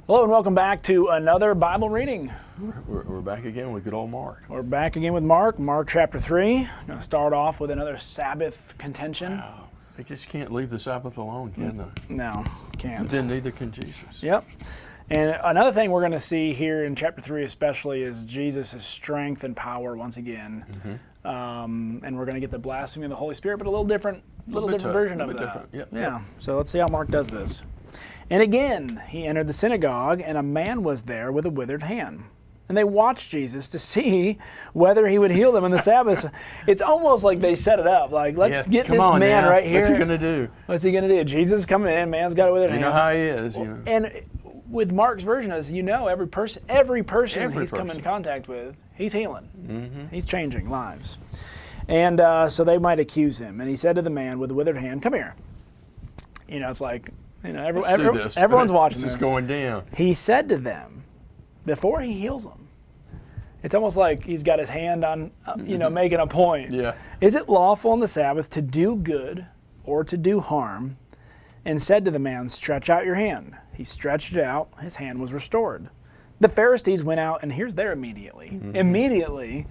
Hello and welcome back to another Bible reading. We're back again with good old Mark. We're back again with Mark chapter 3. I'm going to start off with another Sabbath contention. Wow. They just can't leave the Sabbath alone, can they? No, can't. But then neither can Jesus. Yep. And another thing we're going to see here in chapter 3 especially is Jesus' strength and power once again. And we're going to get the blasphemy of the Holy Spirit, but a little different version of that. Yep. Yeah. So let's see how Mark does this. And again, he entered the synagogue, and a man was there with a withered hand. And they watched Jesus to see whether he would heal them on the Sabbath. It's almost like they set it up. Like, let's get this man now. right here. What's he going to do? What's he going to do? Jesus is coming in, man's got a withered hand. You know how he is. You know. And with Mark's version, as you know, every person he's come in contact with, he's healing. Mm-hmm. He's changing lives. And so they might accuse him. And he said to the man with the withered hand, "Come here." You know, it's like, you know, everyone's watching this. This is going down. He said to them, before he heals them, it's almost like he's got his hand on, making a point. Yeah. Is it lawful on the Sabbath to do good or to do harm? And said to the man, "Stretch out your hand." He stretched it out. His hand was restored. The Pharisees went out, and here's there immediately. Immediately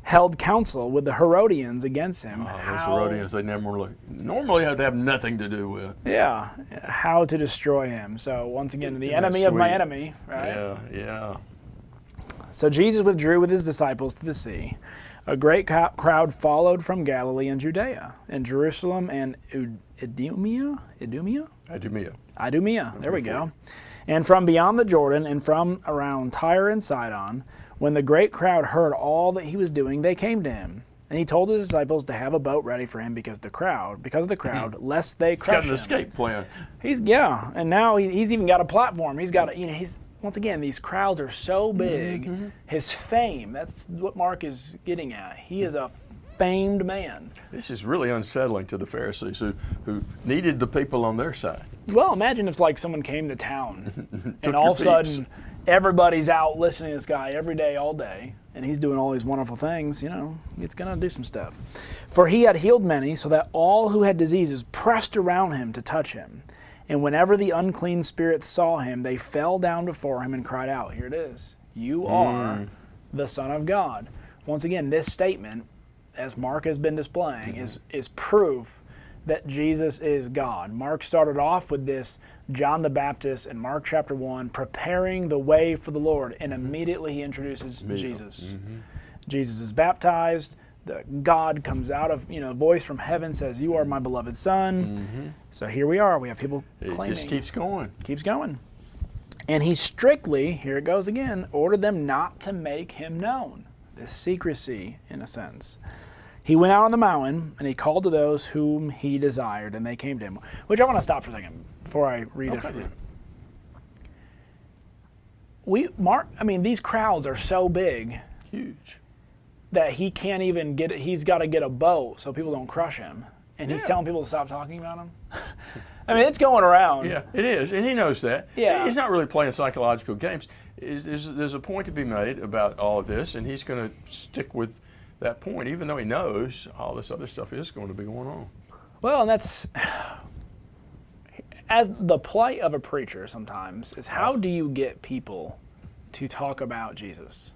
held counsel with the Herodians against him. Those Herodians, they normally have to have nothing to do with. Yeah, how to destroy him. So once again, the enemy of my enemy, right? Yeah. So Jesus withdrew with his disciples to the sea. A great crowd followed from Galilee and Judea, and Jerusalem and Idumea. There we go. And from beyond the Jordan and from around Tyre and Sidon. When the great crowd heard all that he was doing, they came to him. And he told his disciples to have a boat ready for him because of the crowd, lest they crush him. He's got an escape plan. And now he's even got a platform. He's got once again, these crowds are so big. Mm-hmm. His fame, that's what Mark is getting at. He is a famed man. This is really unsettling to the Pharisees who needed the people on their side. Well, imagine if someone came to town and all of a sudden everybody's out listening to this guy every day, all day, and he's doing all these wonderful things. It's going to do some stuff. For he had healed many, so that all who had diseases pressed around him to touch him. And whenever the unclean spirits saw him, they fell down before him and cried out, "Here it is, you are the Son of God." Once again, this statement, as Mark has been displaying, is proof that Jesus is God. Mark started off with this, John the Baptist in Mark chapter 1, preparing the way for the Lord, and immediately he introduces Jesus. Jesus is baptized, God comes out of, a voice from heaven says, "You are my beloved Son." So here we are, we have people claiming. It just keeps going. Keeps going. And he strictly, here it goes again, ordered them not to make him known. This secrecy, in a sense. He went out on the mountain, and he called to those whom he desired, and they came to him. Which I want to stop for a second before I read it for you. These crowds are so big. Huge. That he can't even get it. He's got to get a boat so people don't crush him. And he's telling people to stop talking about him. It's going around. Yeah, it is, and he knows that. Yeah. He's not really playing psychological games. There's a point to be made about all of this, and he's going to stick with that point, even though he knows all this other stuff is going to be going on. Well, and that's, as the plight of a preacher sometimes, is how do you get people to talk about Jesus?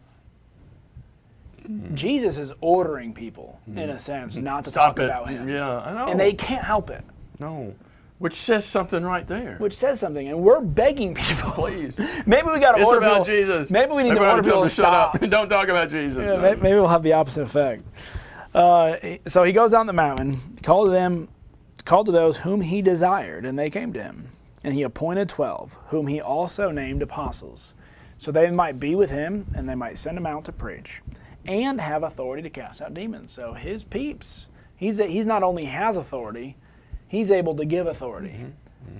Jesus is ordering people, in a sense, not to talk about him. Yeah, I know. And they can't help it. No. Which says something right there. And we're begging people. Please. Maybe we got to order people. It's about Jesus. Maybe we need to order people to stop. Shut up. Don't talk about Jesus. Yeah, maybe we'll have the opposite effect. So he goes on the mountain, called to those whom he desired, and they came to him. And he appointed 12, whom he also named apostles, so they might be with him, and they might send him out to preach, and have authority to cast out demons. So his peeps, he's not only has authority, he's able to give authority.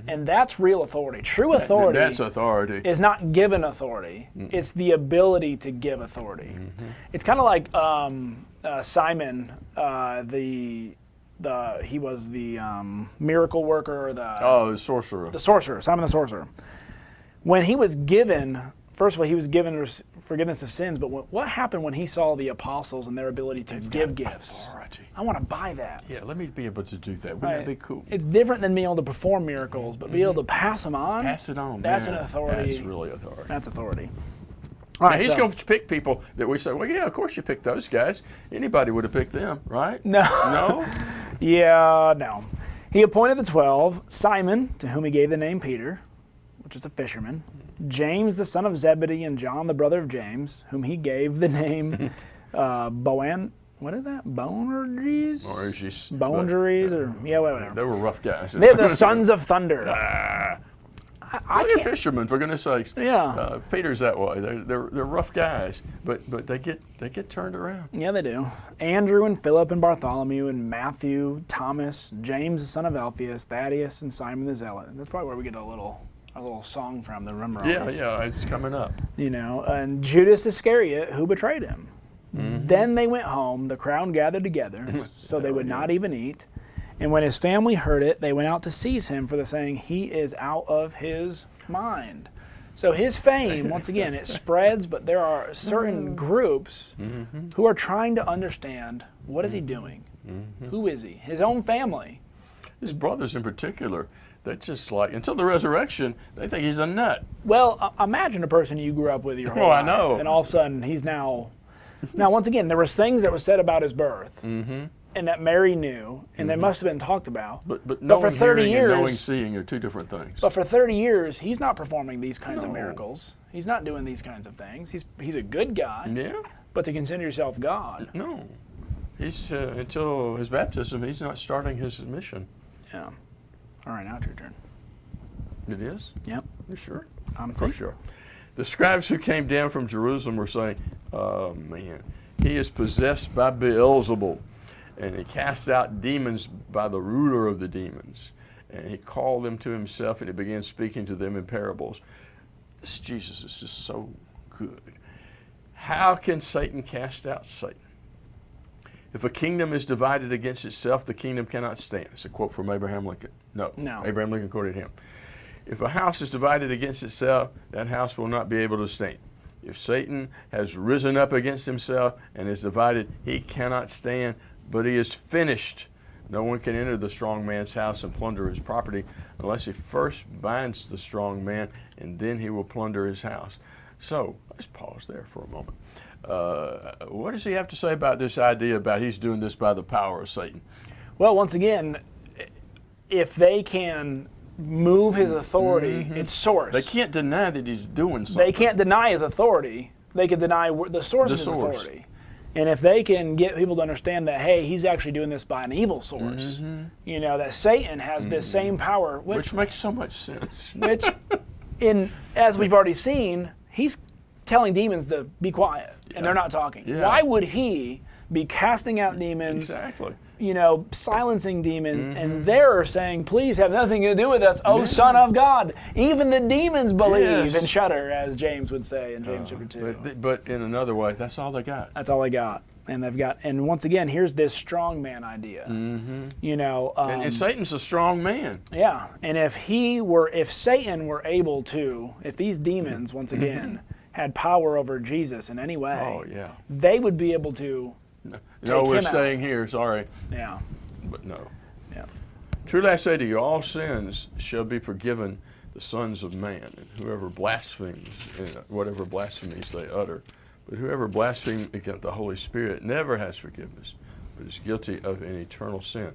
And that's real authority. True authority, that's authority, is not given authority. It's the ability to give authority. It's kind of like Simon, he was the miracle worker, the sorcerer. The sorcerer, Simon the sorcerer. When he was given first of all, he was given forgiveness of sins, but what happened when he saw the apostles and their ability to give gifts? Authority. I want to buy that. Yeah, let me be able to do that. Wouldn't Right. that be cool? It's different than being able to perform miracles, but be able to pass them on. Pass it on. That's man. an authority. That's really authority. That's authority. All Now, right, he's so- going to pick people that we say, well, yeah, of course you picked those guys. Anybody would have picked them, right? No. No? Yeah, no. He appointed the 12, Simon, to whom he gave the name Peter, which is a fisherman, James, the son of Zebedee, and John, the brother of James, whom he gave the name what is that? Boanerges? Boundaries, or, yeah, whatever. They were rough guys. They're the sons of thunder. I They're can't, fishermen, for goodness sakes. Yeah. Peter's that way. They're rough guys, but they get turned around. yeah, they do. Andrew and Philip and Bartholomew and Matthew, Thomas, James, the son of Alphaeus, Thaddeus, and Simon the Zealot. That's probably where we get a little song from, the remember all Yeah, this. yeah, it's coming up. You know, and Judas Iscariot, who betrayed him. Then they went home, the crowd gathered together, so they would not even eat. And when his family heard it, they went out to seize him for the saying, he is out of his mind. So his fame, once again, it spreads, but there are certain groups who are trying to understand, what is he doing? Who is he? His own family. His brothers in particular, they're just like, until the resurrection, they think he's a nut. Well, imagine a person you grew up with your whole Oh, I life, know. and all of a sudden he's now once again, there was things that were said about his birth, and that Mary knew, and they must have been talked about. But knowing for 30 hearing years, and knowing seeing are two different things. but for 30 years, he's not performing these kinds of No. miracles. He's not doing these kinds of things. He's a good guy, Yeah? but to consider yourself God, No. He's until his baptism, he's not starting his mission. yeah. All right, now it's your turn. It is? Yep, You sure? I'm For sure. The scribes who came down from Jerusalem were saying, oh man, he is possessed by Beelzebul, and he cast out demons by the ruler of the demons. And he called them to himself, and he began speaking to them in parables. This Jesus is just so good. How can Satan cast out Satan? If a kingdom is divided against itself, the kingdom cannot stand. It's a quote from Abraham Lincoln. No. Abraham Lincoln quoted him. If a house is divided against itself, that house will not be able to stand. If Satan has risen up against himself and is divided, he cannot stand, but he is finished. No one can enter the strong man's house and plunder his property unless he first binds the strong man, and then he will plunder his house. So, let's pause there for a moment. What does he have to say about this idea about he's doing this by the power of Satan? Well, once again, if they can move his authority, its source. They can't deny that he's doing something. They can't deny his authority. They can deny the source of his authority. And if they can get people to understand that, hey, he's actually doing this by an evil source, you know, that Satan has this same power, Which makes so much sense. which as we've already seen, he's telling demons to be quiet, and they're not talking. Yeah. Why would he be casting out demons? Exactly. You know, silencing demons, and they're saying, please have nothing to do with us, O Son of God. Even the demons believe Yes. and shudder, as James would say in James chapter 2. But in another way, that's all they got. That's all they got. And they've got, and once again, here's this strong man idea. You know, And Satan's a strong man. yeah. And if Satan were able to, if these demons, once again, had power over Jesus in any way, Oh, yeah. they would be able to, No, we're him out. staying here, sorry. yeah. But no. Yeah. Truly I say to you, all sins shall be forgiven the sons of man, and whoever blasphemes, whatever blasphemies they utter. But whoever blasphemes against the Holy Spirit never has forgiveness, but is guilty of an eternal sin,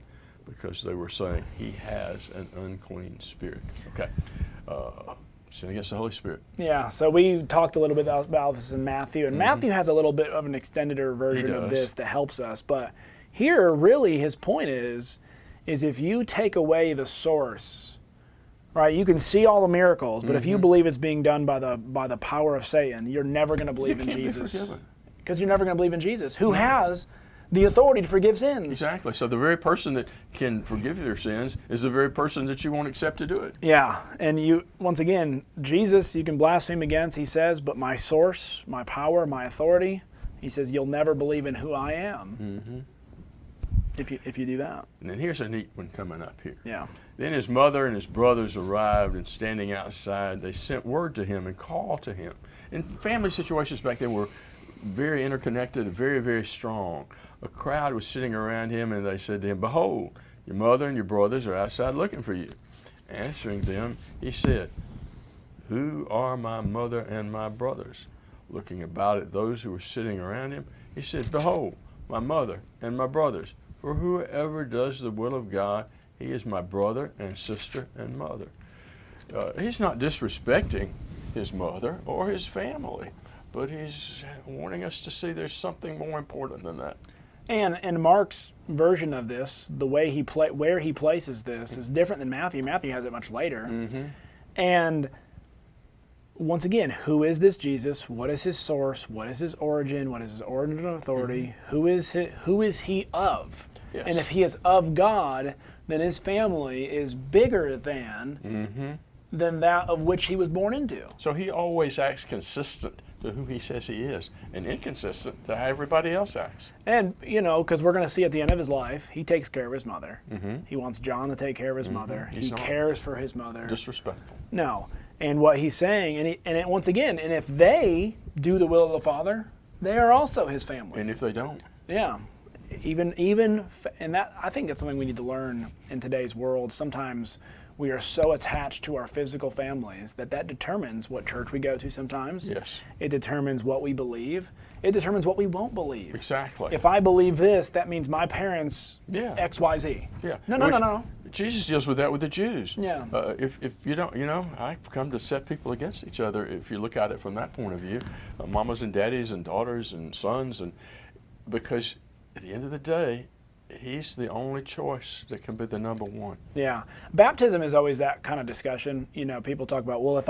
because they were saying he has an unclean spirit. Okay. Sin against the Holy Spirit. Yeah, so we talked a little bit about this in Matthew, and Matthew has a little bit of an extended version of does. this that helps us. But here, really, his point is if you take away the source, right? You can see all the miracles, but if you believe it's being done by the power of Satan, you're never going to believe in can't be Jesus, forgiven. because you're never going to believe in Jesus, who has the authority to forgive sins. Exactly. So the very person that can forgive your sins is the very person that you won't accept to do it. Yeah, and you, once again, Jesus, you can blaspheme against, he says, but my source, my power, my authority, he says, you'll never believe in who I am. if you do that. And then here's a neat one coming up here. Yeah. Then his mother and his brothers arrived, and standing outside, they sent word to him and called to him. And family situations back then were very interconnected and very, very strong. A crowd was sitting around him, and they said to him, "Behold, your mother and your brothers are outside looking for you." Answering them, he said, "Who are my mother and my brothers?" Looking about at those who were sitting around him, he said, "Behold, my mother and my brothers. For whoever does the will of God, he is my brother and sister and mother." He's not disrespecting his mother or his family, but he's wanting us to see there's something more important than that. And Mark's version of this, the way where he places this, is different than Matthew. Matthew has it much later. Mm-hmm. And once again, who is this Jesus? What is his source? What is his origin? What is his origin of authority? Mm-hmm. Who is he of? Yes. And if he is of God, then his family is bigger than that of which he was born into. So he always acts consistent to who he says he is, and inconsistent to how everybody else acts. And, because we're going to see at the end of his life, he takes care of his mother. He wants John to take care of his mother. He's he not cares for his mother. disrespectful. No. And what he's saying, once again, and if they do the will of the Father, they are also his family. And if they don't, Yeah. And that, I think that's something we need to learn in today's world. Sometimes we are so attached to our physical families that determines what church we go to sometimes. yes, It determines what we believe. It determines what we won't believe. exactly. If I believe this, that means my parents Yeah. XYZ. Yeah. No. Jesus deals with that with the Jews. Yeah. If you don't, I've come to set people against each other if you look at it from that point of view. Mamas and daddies and daughters and sons, and because at the end of the day, he's the only choice that can be the number one. Yeah. Baptism is always that kind of discussion. People talk about, well,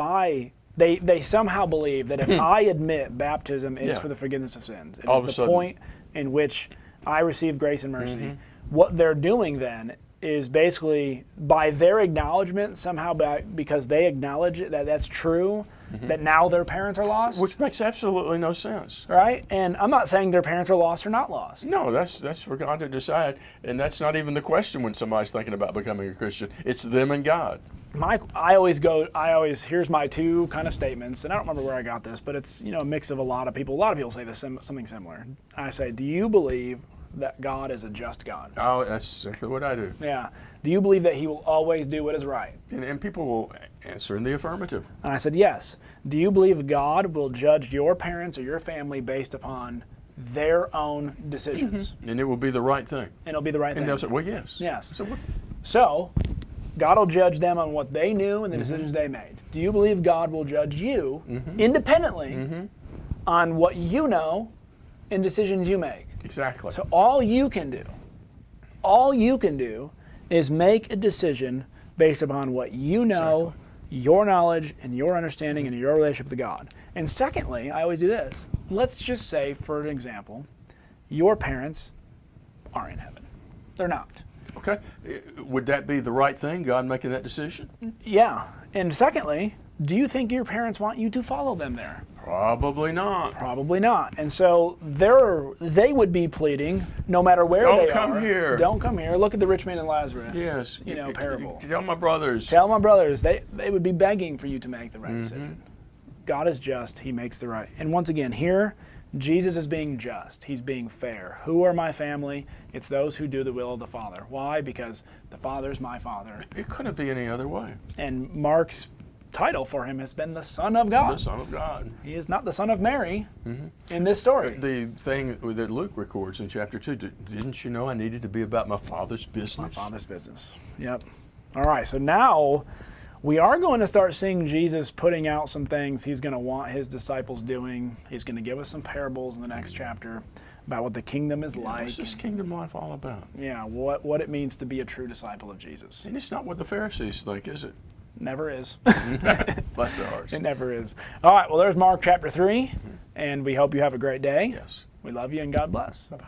they somehow believe that if I admit baptism is Yeah. for the forgiveness of sins, it All is of a the sudden- point in which I receive grace and mercy. What they're doing then is basically by their acknowledgement, somehow because they acknowledge that that's true, that now their parents are lost. Which makes absolutely no sense. Right? And I'm not saying their parents are lost or not lost. No, that's for God to decide, and that's not even the question when somebody's thinking about becoming a Christian. It's them and God. Here's my two kind of statements, and I don't remember where I got this, but it's a mix of a lot of people. A lot of people say something similar. I say, do you believe that God is a just God? Oh, that's exactly what I do. Yeah. Do you believe that he will always do what is right? And people will answer in the affirmative. And I said, yes. Do you believe God will judge your parents or your family based upon their own decisions? And it will be the right thing. And it'll be the right And thing. they'll say, well, yes. Yes. So what? So, God will judge them on what they knew and the decisions they made. Do you believe God will judge you independently on what you know and decisions you make? Exactly. So all you can do is make a decision based upon what you know, your knowledge, and your understanding, and your relationship with God. And secondly, I always do this. Let's just say, for an example, your parents are in heaven. They're not. Okay. Would that be the right thing, God making that decision? Yeah. And secondly, do you think your parents want you to follow them there? Probably not. Probably not. And so they would be pleading, no matter where they are. Don't come here. Don't come here. Look at the rich man and Lazarus. Yes. Parable. Tell my brothers. Tell my brothers. They would be begging for you to make the right decision. God is just. He makes the right. And once again, here, Jesus is being just. He's being fair. Who are my family? It's those who do the will of the Father. Why? Because the Father's my Father. It couldn't be any other way. And Mark's title for him has been the Son of God. The Son of God. He is not the son of Mary in this story. The thing that Luke records in chapter 2, didn't you know I needed to be about my Father's business? My Father's business. Yep. All right, so now we are going to start seeing Jesus putting out some things he's going to want his disciples doing. He's going to give us some parables in the next chapter about what the kingdom is like. What's this kingdom life all about? Yeah, what it means to be a true disciple of Jesus. And it's not what the Pharisees think, is it? Never is. Bless their hearts. It never is. All right, well, there's Mark chapter 3, and we hope you have a great day. Yes. We love you, and God bless. Bye-bye.